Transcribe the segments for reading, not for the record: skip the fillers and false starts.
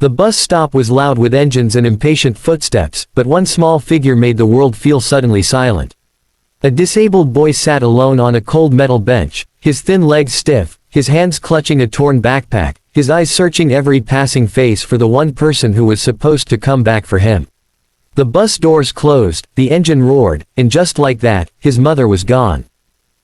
The bus stop was loud with engines and impatient footsteps, but one small figure made the world feel suddenly silent. A disabled boy sat alone on a cold metal bench, his thin legs stiff, his hands clutching a torn backpack, his eyes searching every passing face for the one person who was supposed to come back for him. The bus doors closed, the engine roared, and just like that, his mother was gone.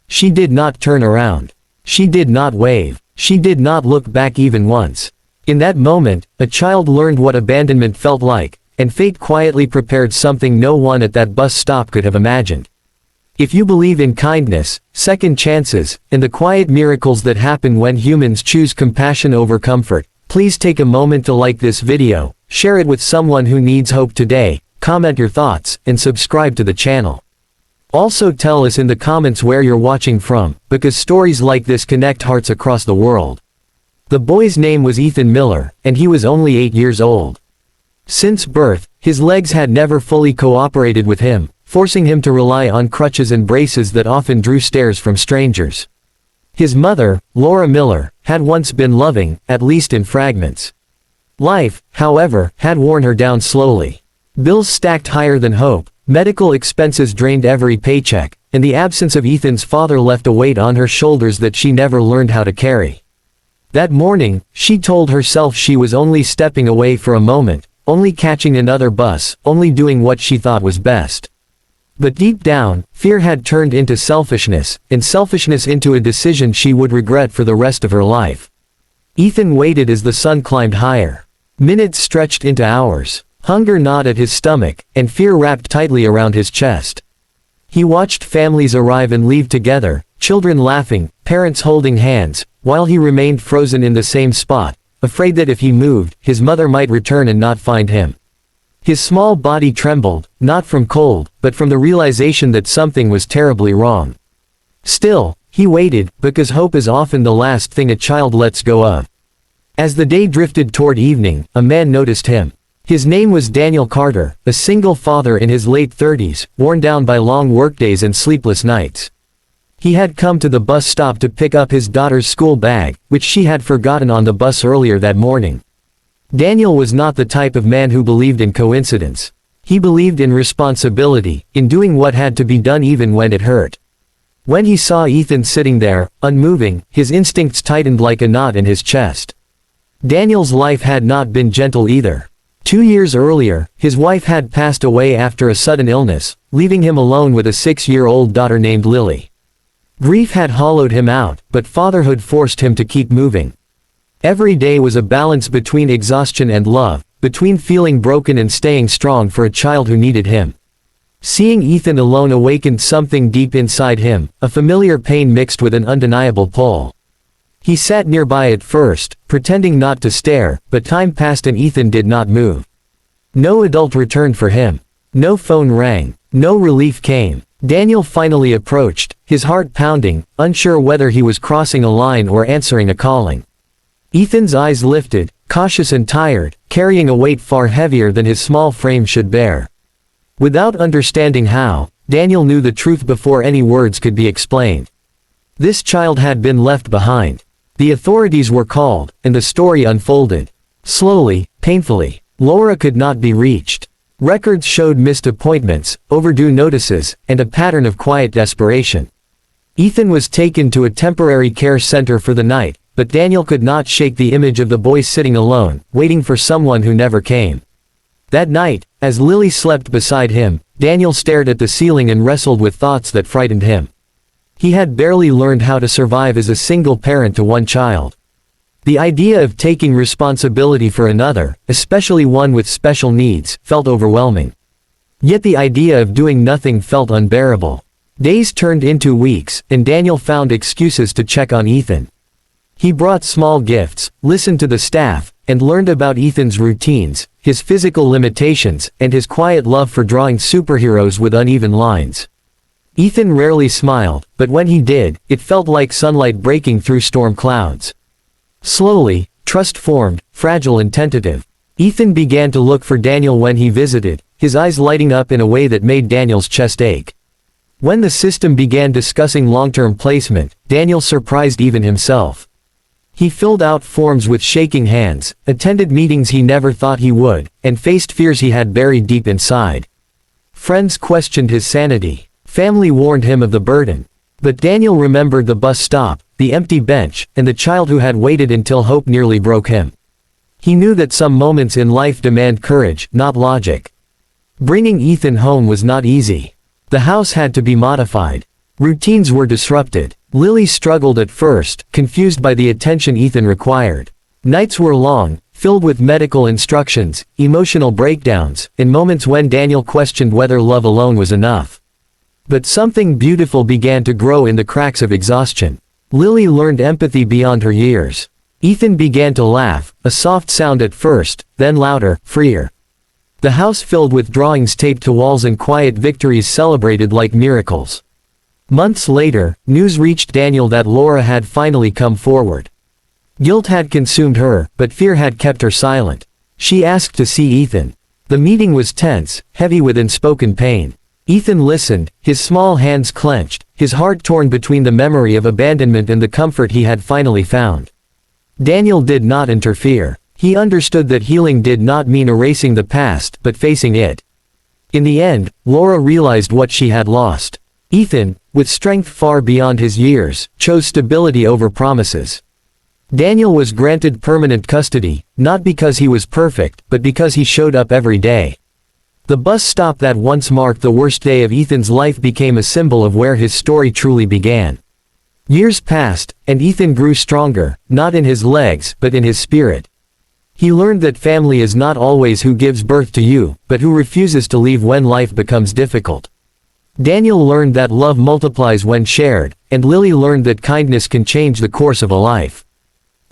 She did not turn around. She did not wave. She did not look back even once. In that moment, a child learned what abandonment felt like, and fate quietly prepared something no one at that bus stop could have imagined. If you believe in kindness, second chances, and the quiet miracles that happen when humans choose compassion over comfort, please take a moment to like this video, share it with someone who needs hope today, comment your thoughts, and subscribe to the channel. Also tell us in the comments where you're watching from, because stories like this connect hearts across the world. The boy's name was Ethan Miller, and he was only 8 years old. Since birth, his legs had never fully cooperated with him, forcing him to rely on crutches and braces that often drew stares from strangers. His mother, Laura Miller, had once been loving, at least in fragments. Life, however, had worn her down slowly. Bills stacked higher than hope, medical expenses drained every paycheck, and the absence of Ethan's father left a weight on her shoulders that she never learned how to carry. That morning, she told herself she was only stepping away for a moment, only catching another bus, only doing what she thought was best. But deep down, fear had turned into selfishness, and selfishness into a decision she would regret for the rest of her life. Ethan waited as the sun climbed higher. Minutes stretched into hours. Hunger gnawed at his stomach, and fear wrapped tightly around his chest. He watched families arrive and leave together, children laughing, parents holding hands, while he remained frozen in the same spot, afraid that if he moved, his mother might return and not find him. His small body trembled, not from cold, but from the realization that something was terribly wrong. Still, he waited, because hope is often the last thing a child lets go of. As the day drifted toward evening, a man noticed him. His name was Daniel Carter, a single father in his late 30s, worn down by long workdays and sleepless nights. He had come to the bus stop to pick up his daughter's school bag, which she had forgotten on the bus earlier that morning. Daniel was not the type of man who believed in coincidence. He believed in responsibility, in doing what had to be done even when it hurt. When he saw Ethan sitting there, unmoving, his instincts tightened like a knot in his chest. Daniel's life had not been gentle either. 2 years earlier, his wife had passed away after a sudden illness, leaving him alone with a 6-year-old daughter named Lily. Grief had hollowed him out, but fatherhood forced him to keep moving. Every day was a balance between exhaustion and love, between feeling broken and staying strong for a child who needed him. Seeing Ethan alone awakened something deep inside him, a familiar pain mixed with an undeniable pull. He sat nearby at first, pretending not to stare, but time passed and Ethan did not move. No adult returned for him. No phone rang. No relief came. Daniel finally approached, his heart pounding, unsure whether he was crossing a line or answering a calling. Ethan's eyes lifted, cautious and tired, carrying a weight far heavier than his small frame should bear. Without understanding how, Daniel knew the truth before any words could be explained. This child had been left behind. The authorities were called, and the story unfolded. Slowly, painfully. Laura could not be reached. Records showed missed appointments, overdue notices, and a pattern of quiet desperation. Ethan was taken to a temporary care center for the night, but Daniel could not shake the image of the boy sitting alone, waiting for someone who never came. That night, as Lily slept beside him, Daniel stared at the ceiling and wrestled with thoughts that frightened him. He had barely learned how to survive as a single parent to one child. The idea of taking responsibility for another, especially one with special needs, felt overwhelming. Yet the idea of doing nothing felt unbearable. Days turned into weeks, and Daniel found excuses to check on Ethan. He brought small gifts, listened to the staff, and learned about Ethan's routines, his physical limitations, and his quiet love for drawing superheroes with uneven lines. Ethan rarely smiled, but when he did, it felt like sunlight breaking through storm clouds. Slowly, trust formed, fragile and tentative. Ethan began to look for Daniel when he visited, his eyes lighting up in a way that made Daniel's chest ache. When the system began discussing long-term placement, Daniel surprised even himself. He filled out forms with shaking hands, attended meetings he never thought he would, and faced fears he had buried deep inside. Friends questioned his sanity. Family warned him of the burden. But Daniel remembered the bus stop, the empty bench, and the child who had waited until hope nearly broke him. He knew that some moments in life demand courage, not logic. Bringing Ethan home was not easy. The house had to be modified. Routines were disrupted. Lily struggled at first, confused by the attention Ethan required. Nights were long, filled with medical instructions, emotional breakdowns, and moments when Daniel questioned whether love alone was enough. But something beautiful began to grow in the cracks of exhaustion. Lily learned empathy beyond her years. Ethan began to laugh, a soft sound at first, then louder, freer. The house filled with drawings taped to walls and quiet victories celebrated like miracles. Months later, news reached Daniel that Laura had finally come forward. Guilt had consumed her, but fear had kept her silent. She asked to see Ethan. The meeting was tense, heavy with unspoken pain. Ethan listened, his small hands clenched, his heart torn between the memory of abandonment and the comfort he had finally found. Daniel did not interfere. He understood that healing did not mean erasing the past, but facing it. In the end, Laura realized what she had lost. Ethan, with strength far beyond his years, chose stability over promises. Daniel was granted permanent custody, not because he was perfect, but because he showed up every day. The bus stop that once marked the worst day of Ethan's life became a symbol of where his story truly began. Years passed, and Ethan grew stronger, not in his legs, but in his spirit. He learned that family is not always who gives birth to you, but who refuses to leave when life becomes difficult. Daniel learned that love multiplies when shared, and Lily learned that kindness can change the course of a life.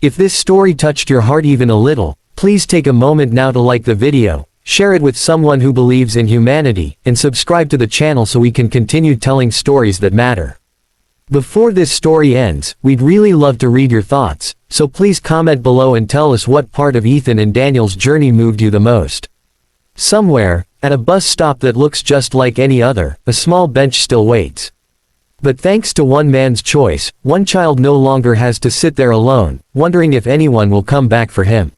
If this story touched your heart even a little, please take a moment now to like the video, share it with someone who believes in humanity, and subscribe to the channel so we can continue telling stories that matter. Before this story ends, we'd really love to read your thoughts, so please comment below and tell us what part of Ethan and Daniel's journey moved you the most. Somewhere, at a bus stop that looks just like any other, a small bench still waits. But thanks to one man's choice, one child no longer has to sit there alone, wondering if anyone will come back for him.